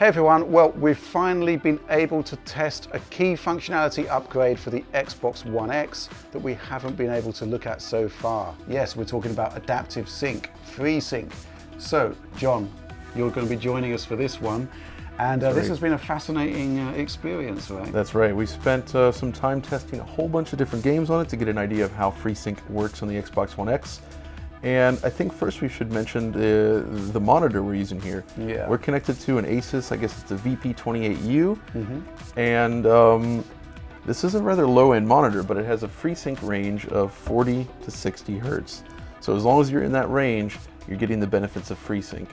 Hey everyone, well, we've finally been able to test a key functionality upgrade for the Xbox One X that we haven't been able to look at so far. Yes, we're talking about adaptive sync, FreeSync. So, John, you're going to be joining us for this one. And this has been a fascinating experience, right? That's right. We spent some time testing a whole bunch of different games on it to get an idea of how FreeSync works on the Xbox One X. And I think first we should mention the monitor we're using here. Yeah. We're connected to an Asus, I guess it's a VP28U. And this is a rather low-end monitor, but it has a FreeSync range of 40 to 60 hertz. So as long as you're in that range, you're getting the benefits of FreeSync.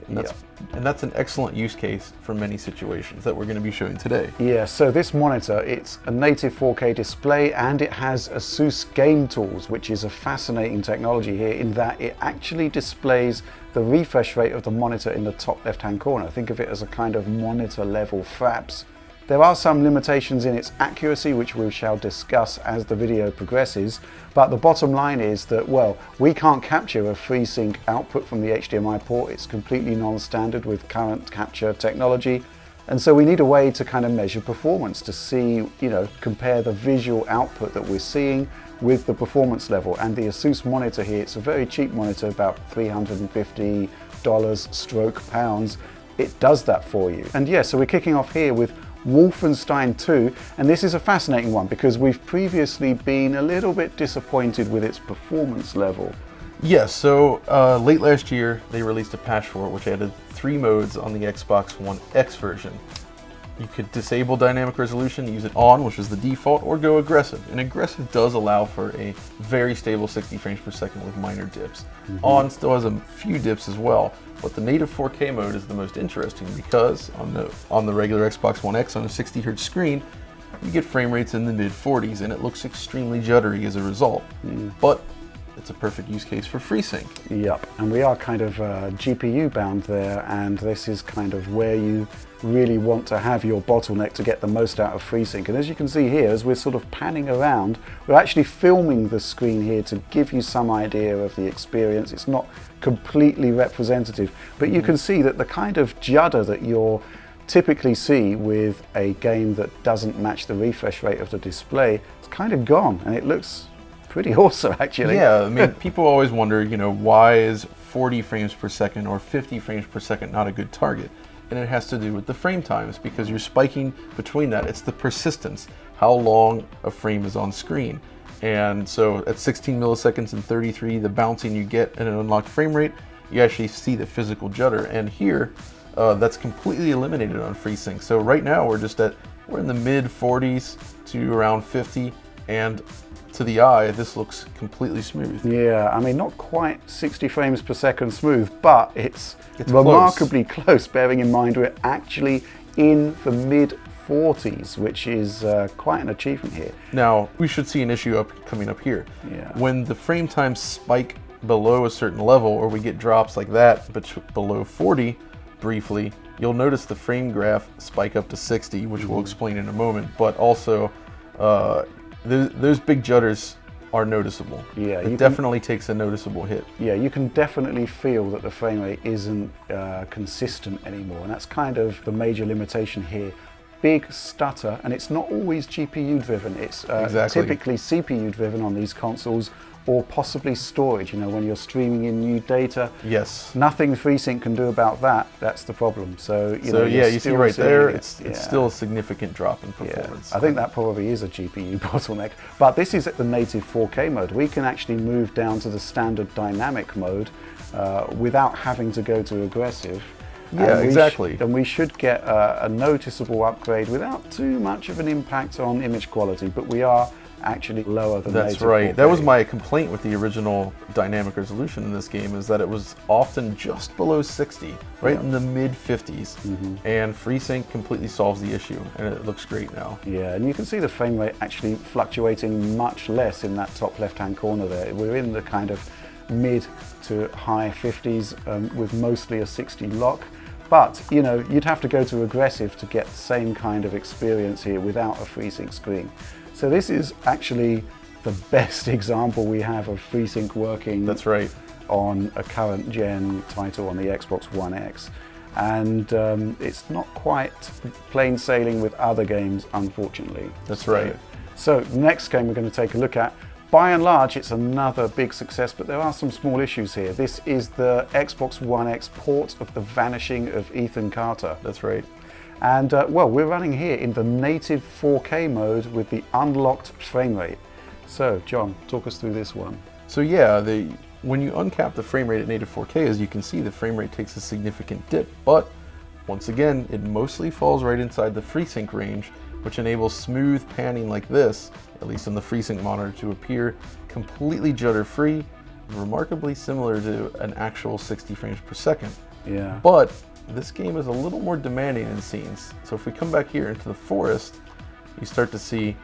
And that's an excellent use case for many situations that we're going to be showing today. Yeah, so this monitor, it's a native 4K display and it has Asus Game Tools, which is a fascinating technology here in that it actually displays the refresh rate of the monitor in the top left-hand corner. Think of it as a kind of monitor level fraps. There are some limitations in its accuracy, which we shall discuss as the video progresses, but the bottom line is that, well, we can't capture a FreeSync output from the HDMI port. It's completely non-standard with current capture technology, and so we need a way to kind of measure performance to see, compare the visual output that we're seeing with the performance level. And the Asus monitor here, it's a very cheap monitor, about $350/pounds. It does that for you. And yeah, so we're kicking off here with Wolfenstein 2, and this is a fascinating one because we've previously been a little bit disappointed with its performance level. Yes, so late last year they released a patch for it which added 3 modes on the Xbox One X version. You could disable dynamic resolution, use it on, which is the default, or go aggressive. And aggressive does allow for a very stable 60 frames per second with minor dips. On still has a few dips as well, but the native 4K mode is the most interesting because on the regular Xbox One X on a 60 Hz screen, you get frame rates in the mid-40s and it looks extremely juddery as a result. But it's a perfect use case for FreeSync. Yep, and we are kind of GPU bound there, and this is kind of where you really want to have your bottleneck to get the most out of FreeSync. And as you can see here, as we're sort of panning around, we're actually filming the screen here to give you some idea of the experience. It's not completely representative, but you can see that the kind of judder that you'll typically see with a game that doesn't match the refresh rate of the display, it's kind of gone, and it looks pretty awesome, actually. Yeah, I mean, people always wonder, why is 40 frames per second or 50 frames per second not a good target? And it has to do with the frame times because you're spiking between that. It's the persistence, how long a frame is on screen. And so at 16 milliseconds and 33, the bouncing you get at an unlocked frame rate, you actually see the physical judder. And here, that's completely eliminated on FreeSync. So right now we're in the mid 40s to around 50, and to the eye, this looks completely smooth. Yeah, I mean, not quite 60 frames per second smooth, but it's remarkably close, bearing in mind we're actually in the mid-40s, which is quite an achievement here. Now, we should see an issue coming up here. Yeah. When the frame times spike below a certain level, or we get drops like that, but below 40 briefly, you'll notice the frame graph spike up to 60, which we'll explain in a moment, but also those big judders are noticeable. Yeah, it definitely takes a noticeable hit. Yeah, you can definitely feel that the frame rate isn't consistent anymore, and that's kind of the major limitation here. Big stutter, and it's not always GPU driven. It's typically CPU driven on these consoles, or possibly storage, when you're streaming in new data. Yes. Nothing FreeSync can do about that. That's the problem. So, you see right there, it's still a significant drop in performance. Yeah. I think that probably is a GPU bottleneck. But this is at the native 4K mode. We can actually move down to the standard dynamic mode without having to go to aggressive. Yeah, exactly. And we should get a noticeable upgrade without too much of an impact on image quality, but we are actually lower than That's right. 4K. That was my complaint with the original dynamic resolution in this game, is that it was often just below 60, right in the mid 50s. And FreeSync completely solves the issue, and it looks great now. Yeah, and you can see the frame rate actually fluctuating much less in that top left-hand corner there. We're in the kind of mid to high 50s with mostly a 60 lock. But, you'd have to go to aggressive to get the same kind of experience here without a FreeSync screen. So this is actually the best example we have of FreeSync working. That's right. On a current gen title on the Xbox One X. and it's not quite plain sailing with other games, unfortunately. That's right. So next game we're going to take a look at, by and large it's another big success, but there are some small issues here. This is the Xbox One X port of The Vanishing of Ethan Carter. That's right. And well, we're running here in the native 4K mode with the unlocked frame rate. So John, talk us through this one. So yeah, when you uncap the frame rate at native 4K, as you can see, the frame rate takes a significant dip, but once again, it mostly falls right inside the FreeSync range, which enables smooth panning like this, at least on the FreeSync monitor, to appear completely judder-free, remarkably similar to an actual 60 frames per second. Yeah. But this game is a little more demanding in scenes. So if we come back here into the forest, you start to see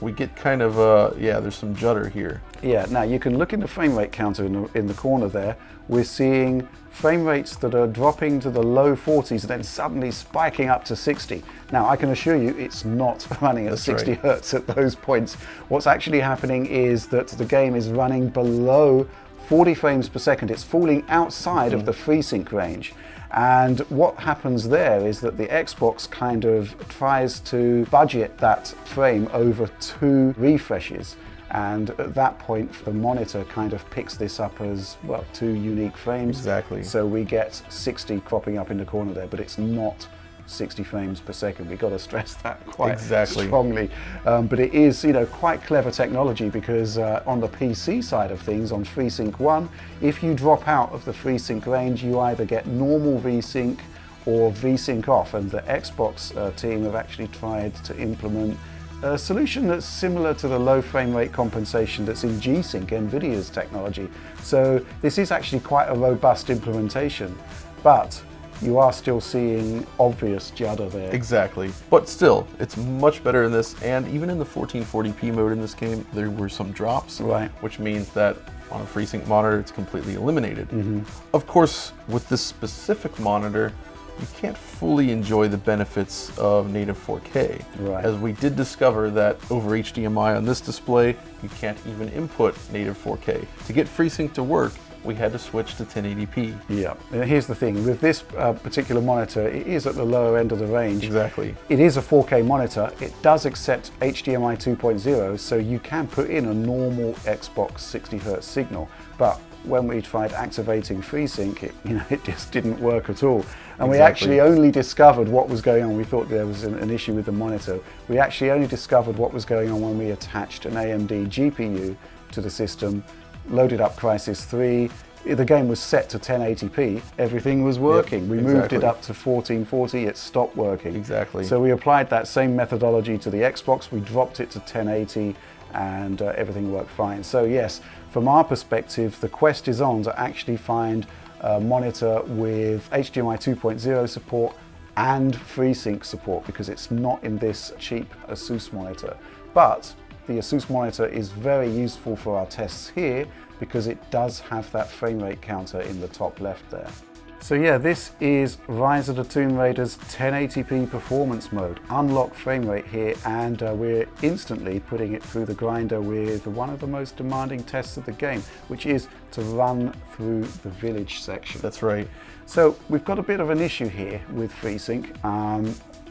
we get kind of, yeah, there's some judder here. Yeah, now you can look in the frame rate counter in the corner there. We're seeing frame rates that are dropping to the low 40s and then suddenly spiking up to 60. Now I can assure you it's not running at 60 hertz at those points. What's actually happening is that the game is running below 40 frames per second. It's falling outside of the FreeSync range. And what happens there is that the Xbox kind of tries to budget that frame over 2 refreshes. And at that point, the monitor kind of picks this up as, well, 2 unique frames. Exactly. So we get 60 cropping up in the corner there, but it's not 60 frames per second. We've got to stress that quite strongly. But it is, you know, quite clever technology, because on the PC side of things, on FreeSync 1, if you drop out of the FreeSync range, you either get normal VSync or VSync off. And the Xbox team have actually tried to implement a solution that's similar to the low frame rate compensation that's in G-Sync, NVIDIA's technology. So this is actually quite a robust implementation, but you are still seeing obvious judder there. Exactly, but still, it's much better in this, and even in the 1440p mode in this game, there were some drops, right, which means that on a FreeSync monitor, it's completely eliminated. Of course, with this specific monitor, you can't fully enjoy the benefits of native 4K, as we did discover that over HDMI on this display, you can't even input native 4K. To get FreeSync to work, we had to switch to 1080p. Yeah, and here's the thing, with this particular monitor, it is at the lower end of the range. Exactly. It is a 4K monitor. It does accept HDMI 2.0, so you can put in a normal Xbox 60 Hz signal, but when we tried activating FreeSync, it just didn't work at all. And we actually only discovered what was going on. We thought there was an issue with the monitor. We actually only discovered what was going on when we attached an AMD GPU to the system, loaded up Crysis 3. The game was set to 1080p. Everything was working. We moved it up to 1440. It stopped working. Exactly. So we applied that same methodology to the Xbox. We dropped it to 1080, and everything worked fine. So yes, from our perspective, the quest is on to actually find a monitor with HDMI 2.0 support and FreeSync support, because it's not in this cheap Asus monitor. But the Asus monitor is very useful for our tests here, because it does have that frame rate counter in the top left there. So yeah, this is Rise of the Tomb Raider's 1080p performance mode, unlock frame rate here, and we're instantly putting it through the grinder with one of the most demanding tests of the game, which is to run through the village section. That's right. So we've got a bit of an issue here with FreeSync,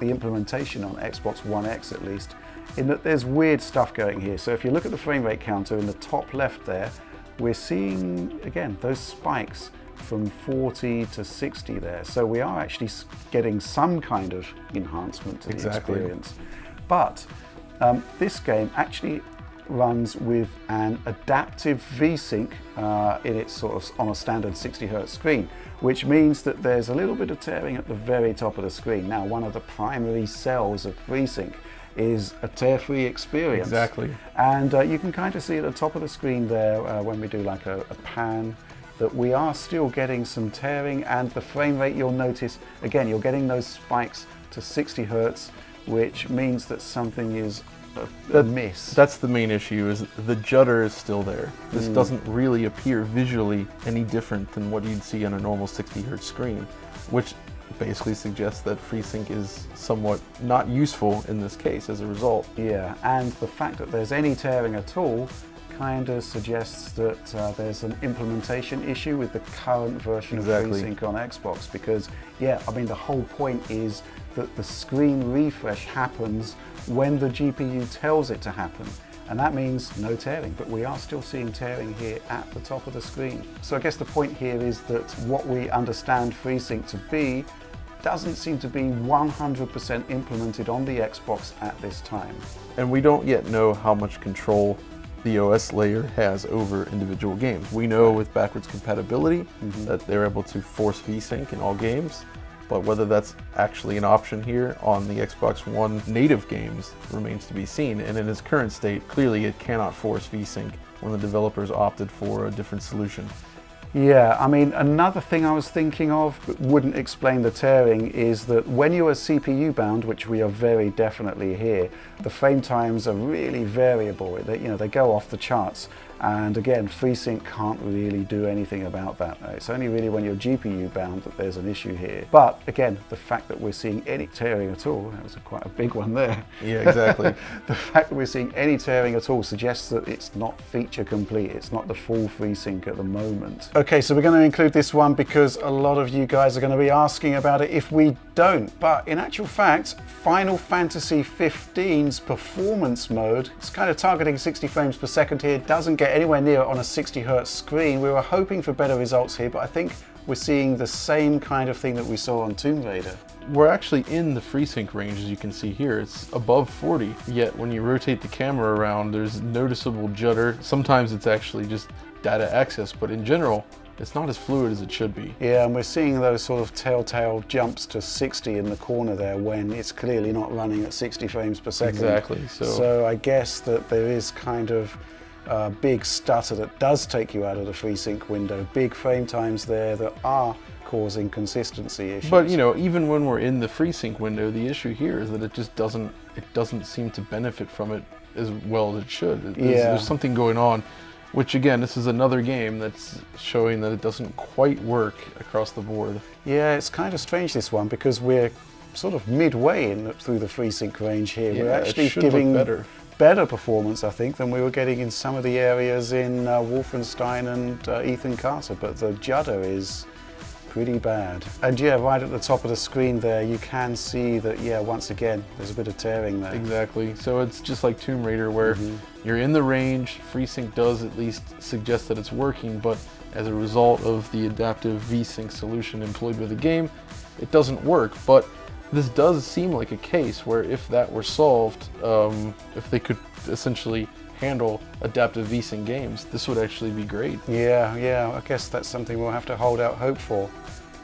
the implementation on Xbox One X at least, in that there's weird stuff going here. So if you look at the frame rate counter in the top left there, we're seeing, again, those spikes from 40 to 60 there. So we are actually getting some kind of enhancement to the experience. But this game actually runs with an adaptive VSync in its sort of on a standard 60 Hz screen, which means that there's a little bit of tearing at the very top of the screen. Now, one of the primary cells of FreeSync is a tear-free experience. Exactly. And you can kind of see at the top of the screen there, when we do like a pan, that we are still getting some tearing, and the frame rate, you'll notice, again, you're getting those spikes to 60 Hz, which means that something is amiss. That's the main issue, is the judder is still there. This doesn't really appear visually any different than what you'd see on a normal 60 Hz screen, which basically suggests that FreeSync is somewhat not useful in this case as a result. Yeah, and the fact that there's any tearing at all kind of suggests that there's an implementation issue with the current version of FreeSync on Xbox, because yeah, I mean the whole point is that the screen refresh happens when the GPU tells it to happen. And that means no tearing, but we are still seeing tearing here at the top of the screen. So I guess the point here is that what we understand FreeSync to be doesn't seem to be 100% implemented on the Xbox at this time. And we don't yet know how much control the OS layer has over individual games. We know with backwards compatibility that they're able to force VSync in all games, but whether that's actually an option here on the Xbox One native games remains to be seen. And in its current state, clearly it cannot force VSync when the developers opted for a different solution. Yeah, I mean, another thing I was thinking of but wouldn't explain the tearing is that when you are CPU bound, which we are very definitely here, the frame times are really variable. They go off the charts. And again, FreeSync can't really do anything about that. It's only really when you're GPU bound that there's an issue here. But again, the fact that we're seeing any tearing at all, that was quite a big one there. Yeah, exactly. The fact that we're seeing any tearing at all suggests that it's not feature complete. It's not the full FreeSync at the moment. Okay, so we're going to include this one because a lot of you guys are going to be asking about it if we don't. But in actual fact, Final Fantasy XV's performance mode, it's kind of targeting 60 frames per second here, doesn't get anywhere near it on a 60 Hz screen. We were hoping for better results here, but I think we're seeing the same kind of thing that we saw on Tomb Raider. We're actually in the FreeSync range, as you can see here. It's above 40, yet when you rotate the camera around, there's noticeable judder. Sometimes it's actually just data access, but in general, it's not as fluid as it should be. Yeah, and we're seeing those sort of telltale jumps to 60 in the corner there when it's clearly not running at 60 frames per second. Exactly. So I guess that there is kind of a big stutter that does take you out of the FreeSync window. Big frame times there that are causing consistency issues. But you know, even when we're in the FreeSync window, the issue here is that it just doesn't seem to benefit from it as well as it should. There's something going on. Which again, this is another game that's showing that it doesn't quite work across the board. Yeah, it's kind of strange, this one, because we're sort of midway through the FreeSync range here. Yeah, we're actually giving better performance, I think, than we were getting in some of the areas in Wolfenstein and Ethan Carter, but the judder is pretty bad. And yeah, right at the top of the screen there, you can see that, yeah, once again, there's a bit of tearing there. Exactly. So it's just like Tomb Raider, where you're in the range. FreeSync does at least suggest that it's working, but as a result of the adaptive VSync solution employed with the game, it doesn't work. But this does seem like a case where if that were solved, if they could essentially handle adaptive VSync games, this would actually be great. Yeah, I guess that's something we'll have to hold out hope for.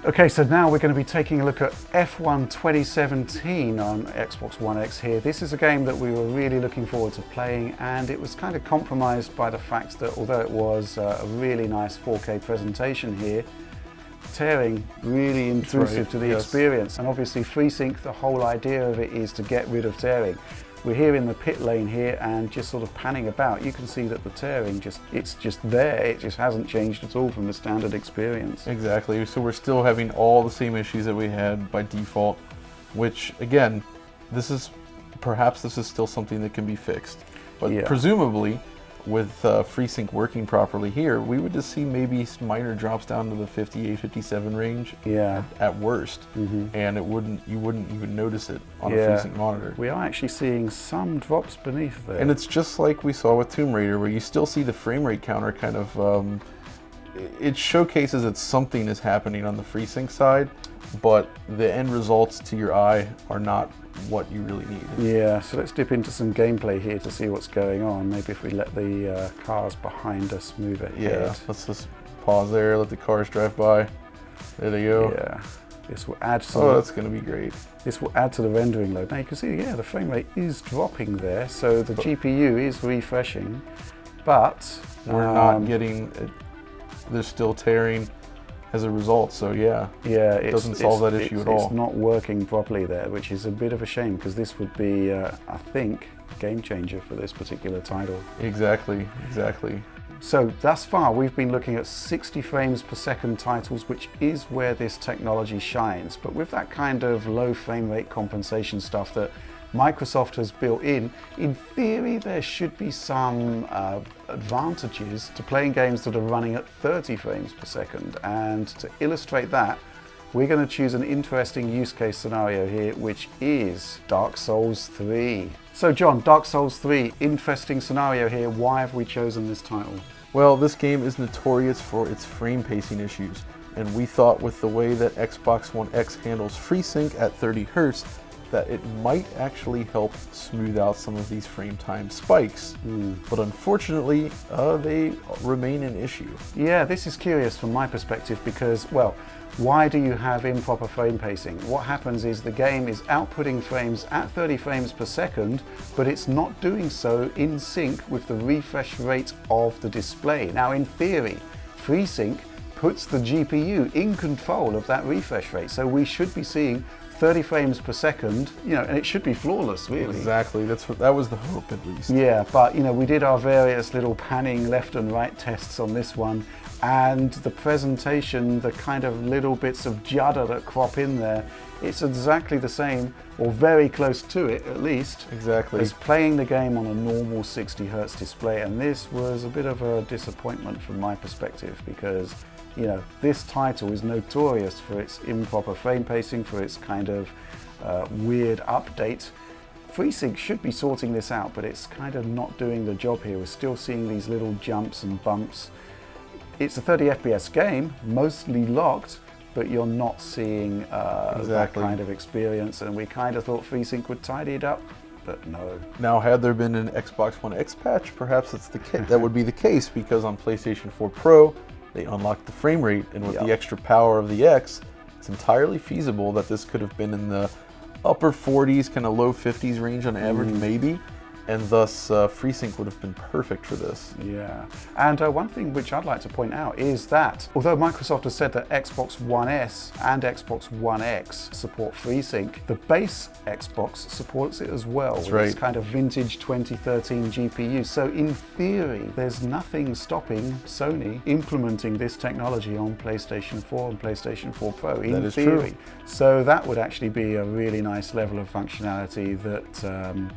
Okay, so now we're going to be taking a look at F1 2017 on Xbox One X here. This is a game that we were really looking forward to playing, and it was kind of compromised by the fact that although it was a really nice 4K presentation here, tearing really intrusive to the experience. And obviously FreeSync, the whole idea of it is to get rid of tearing. We're here in the pit lane here and just sort of panning about. You can see that the tearing it's just there. It just hasn't changed at all from the standard experience. Exactly. So we're still having all the same issues that we had by default, which again, perhaps this is still something that can be fixed. But presumably, with FreeSync working properly here, we would just see maybe minor drops down to the 58, 57 range at worst, and you wouldn't even notice it on a FreeSync monitor. We are actually seeing some drops beneath there. And it's just like we saw with Tomb Raider, where you still see the frame rate counter kind of, it showcases that something is happening on the FreeSync side, but the end results to your eye are not what you really need. Yeah, so let's dip into some gameplay here to see what's going on. Maybe if we let the cars behind us move ahead. Yeah, let's just pause there, let the cars drive by. There they go. Yeah, this will add to that's going to be great. This will add to the rendering load. Now you can see, the frame rate is dropping there, so the GPU is refreshing, but we're not getting, there's still tearing as a result, so it doesn't solve that issue at all. It's not working properly there, which is a bit of a shame, because this would be, I think, a game changer for this particular title. Exactly. So thus far, we've been looking at 60 frames per second titles, which is where this technology shines. But with that kind of low frame rate compensation stuff that Microsoft has built in theory there should be some advantages to playing games that are running at 30 frames per second. And to illustrate that, we're going to choose an interesting use case scenario here, which is Dark Souls 3. So John, Dark Souls 3, interesting scenario here. Why have we chosen this title? Well, this game is notorious for its frame pacing issues, and we thought with the way that Xbox One X handles FreeSync at 30 Hz, that it might actually help smooth out some of these frame time spikes. But unfortunately, they remain an issue. Yeah, this is curious from my perspective because, well, why do you have improper frame pacing? What happens is the game is outputting frames at 30 frames per second, but it's not doing so in sync with the refresh rate of the display. Now, in theory, FreeSync puts the GPU in control of that refresh rate, so we should be seeing 30 frames per second, and it should be flawless, really. Exactly, that was the hope, at least. Yeah, but we did our various little panning left and right tests on this one, and the presentation, the kind of little bits of judder that crop in there, it's exactly the same, or very close to it at least, exactly, as playing the game on a normal 60 Hz display. And this was a bit of a disappointment from my perspective because this title is notorious for its improper frame pacing, for its kind of weird update. FreeSync should be sorting this out, but it's kind of not doing the job here. We're still seeing these little jumps and bumps. It's a 30 FPS game, mostly locked, but you're not seeing that kind of experience, and we kind of thought FreeSync would tidy it up, but no. Now, had there been an Xbox One X patch, perhaps that would be the case, because on PlayStation 4 Pro, they unlocked the frame rate, and with the extra power of the X, it's entirely feasible that this could have been in the upper 40s, kind of low 50s range on average, maybe, and thus FreeSync would have been perfect for this. Yeah, and one thing which I'd like to point out is that although Microsoft has said that Xbox One S and Xbox One X support FreeSync, the base Xbox supports it as well. That's right. It's kind of vintage 2013 GPU. So in theory, there's nothing stopping Sony implementing this technology on PlayStation 4 and PlayStation 4 Pro, in theory. True. So that would actually be a really nice level of functionality that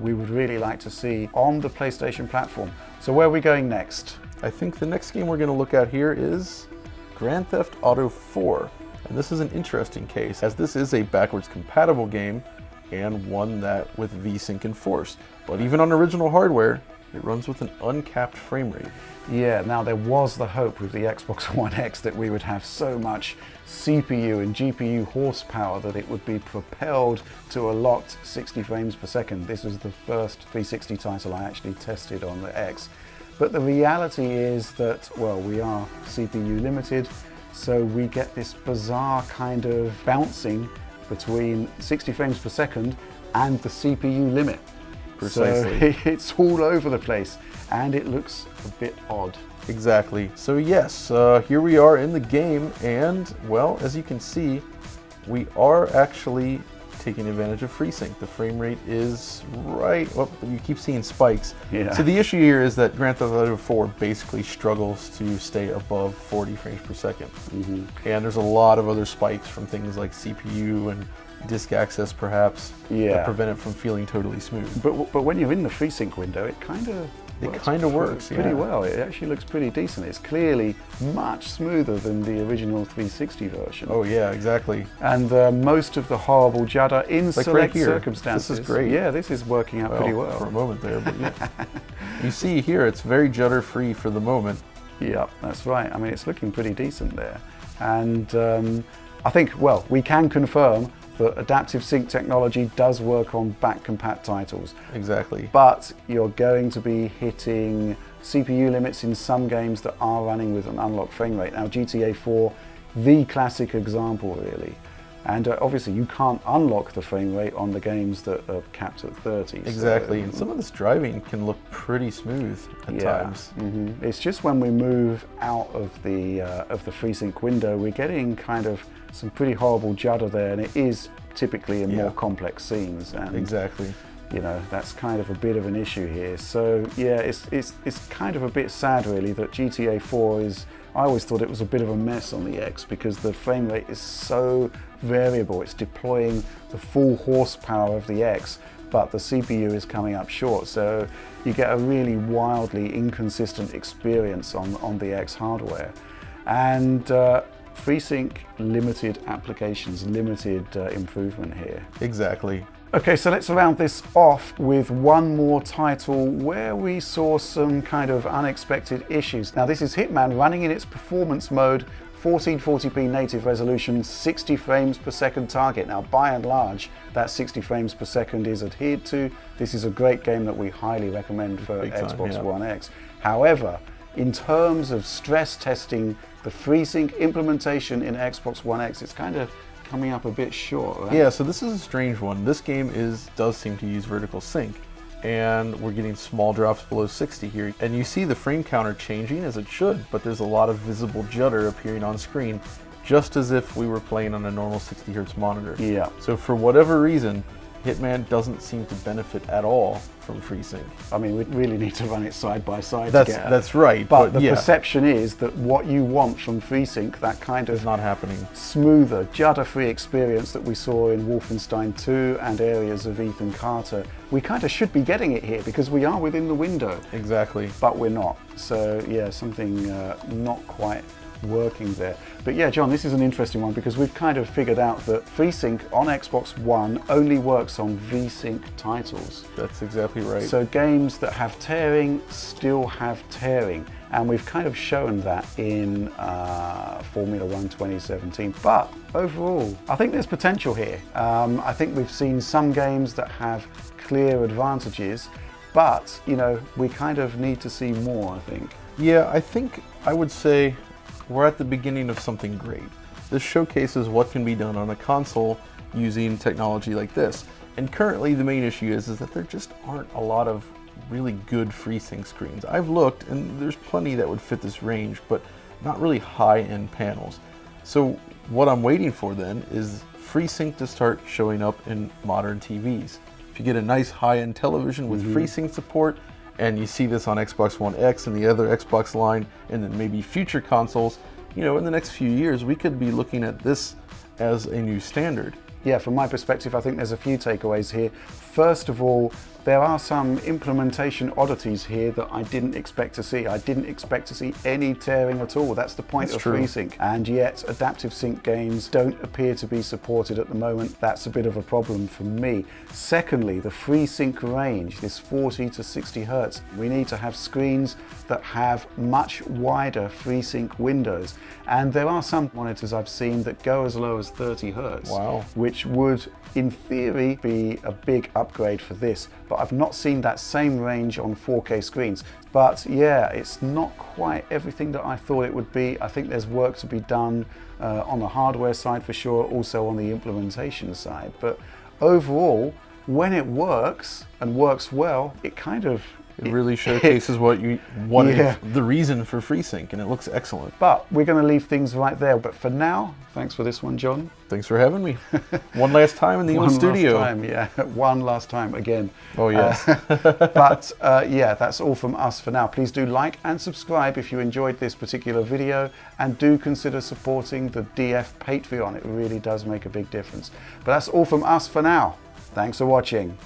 we would really like to see on the PlayStation platform. So where are we going next? I think the next game we're going to look at here is Grand Theft Auto 4. And this is an interesting case, as this is a backwards compatible game and one that with VSync enforced. But even on original hardware, it runs with an uncapped frame rate. Yeah, now there was the hope with the Xbox One X that we would have so much CPU and GPU horsepower that it would be propelled to a locked 60 frames per second. This was the first 360 title I actually tested on the X. But the reality is that, well, we are CPU limited, so we get this bizarre kind of bouncing between 60 frames per second and the CPU limit. Precisely. So it's all over the place, and it looks a bit odd. Exactly. So yes, here we are in the game, and well, as you can see, we are actually taking advantage of FreeSync. The frame rate is right, well, you keep seeing spikes. Yeah. So the issue here is that Grand Theft Auto 4 basically struggles to stay above 40 frames per second. And there's a lot of other spikes from things like CPU and disk access perhaps that prevent it from feeling totally smooth. But when you're in the FreeSync window, it kind of works pretty well. It actually looks pretty decent. It's clearly much smoother than the original 360 version. Oh yeah, exactly. And most of the horrible judder in select circumstances. This is great. Yeah, this is working out pretty well. For a moment there, but yeah. You see here, it's very judder free for the moment. Yeah, that's right. I mean, it's looking pretty decent there. And I think, well, we can confirm that adaptive sync technology does work on back-compat titles. Exactly. But you're going to be hitting CPU limits in some games that are running with an unlocked frame rate. Now, GTA 4, the classic example, really. And obviously, you can't unlock the frame rate on the games that are capped at 30. Exactly, and some of this driving can look pretty smooth at times. It's just when we move out of the FreeSync window, we're getting kind of some pretty horrible judder there, and it is typically in more complex scenes. And, exactly. You know, that's kind of a bit of an issue here. So yeah, it's kind of a bit sad really that GTA 4 is I always thought it was a bit of a mess on the X because the frame rate is so variable. It's deploying the full horsepower of the X, but the CPU is coming up short. So you get a really wildly inconsistent experience on the X hardware. And FreeSync limited applications, limited improvement here. Exactly. Okay, so let's round this off with one more title where we saw some kind of unexpected issues. Now this is Hitman running in its performance mode, 1440p native resolution, 60 frames per second target. Now by and large, that 60 frames per second is adhered to. This is a great game that we highly recommend for Xbox One X. However, in terms of stress testing the FreeSync implementation in Xbox One X, it's kind of coming up a bit short, right? Yeah, so this is a strange one. This game does seem to use vertical sync, and we're getting small drops below 60 here. And you see the frame counter changing as it should, but there's a lot of visible judder appearing on screen, just as if we were playing on a normal 60 Hz monitor. Yeah. So for whatever reason, Hitman doesn't seem to benefit at all from FreeSync. I mean, we really need to run it side by side. That's right. But the perception is that what you want from FreeSync, that kind of is not happening. Smoother, judder-free experience that we saw in Wolfenstein 2 and areas of Ethan Carter, we kind of should be getting it here because we are within the window. Exactly. But we're not. So yeah, something not quite working there. But yeah, John, this is an interesting one because we've kind of figured out that FreeSync on Xbox One only works on VSync titles. That's exactly right. So games that have tearing still have tearing, and we've kind of shown that in Formula One 2017. But overall, I think there's potential here. I think we've seen some games that have clear advantages, but you know, we kind of need to see more, I think. Yeah, I think I would say we're at the beginning of something great. This showcases what can be done on a console using technology like this. And currently the main issue is that there just aren't a lot of really good FreeSync screens. I've looked and there's plenty that would fit this range, but not really high-end panels. So what I'm waiting for then is FreeSync to start showing up in modern TVs. If you get a nice high-end television with FreeSync support, and you see this on Xbox One X and the other Xbox line, and then maybe future consoles, you know, in the next few years, we could be looking at this as a new standard. Yeah, from my perspective, I think there's a few takeaways here. First of all, there are some implementation oddities here that I didn't expect to see. I didn't expect to see any tearing at all. That's the point of FreeSync. And yet, adaptive sync games don't appear to be supported at the moment. That's a bit of a problem for me. Secondly, the FreeSync range, this 40 to 60 Hertz. We need to have screens that have much wider FreeSync windows. And there are some monitors I've seen that go as low as 30 Hertz. Wow. Which would, in theory, be a big upgrade for this. But I've not seen that same range on 4K screens. But yeah, it's not quite everything that I thought it would be. I think there's work to be done on the hardware side for sure, also on the implementation side. But overall, when it works and works well, it kind of... It really showcases what you wanted, the reason for FreeSync, and it looks excellent. But we're going to leave things right there. But for now, thanks for this one, John. Thanks for having me. One last time in the old studio. One last time, yeah. One last time again. Oh, yes. But yeah, that's all from us for now. Please do like and subscribe if you enjoyed this particular video, and do consider supporting the DF Patreon. It really does make a big difference. But that's all from us for now. Thanks for watching.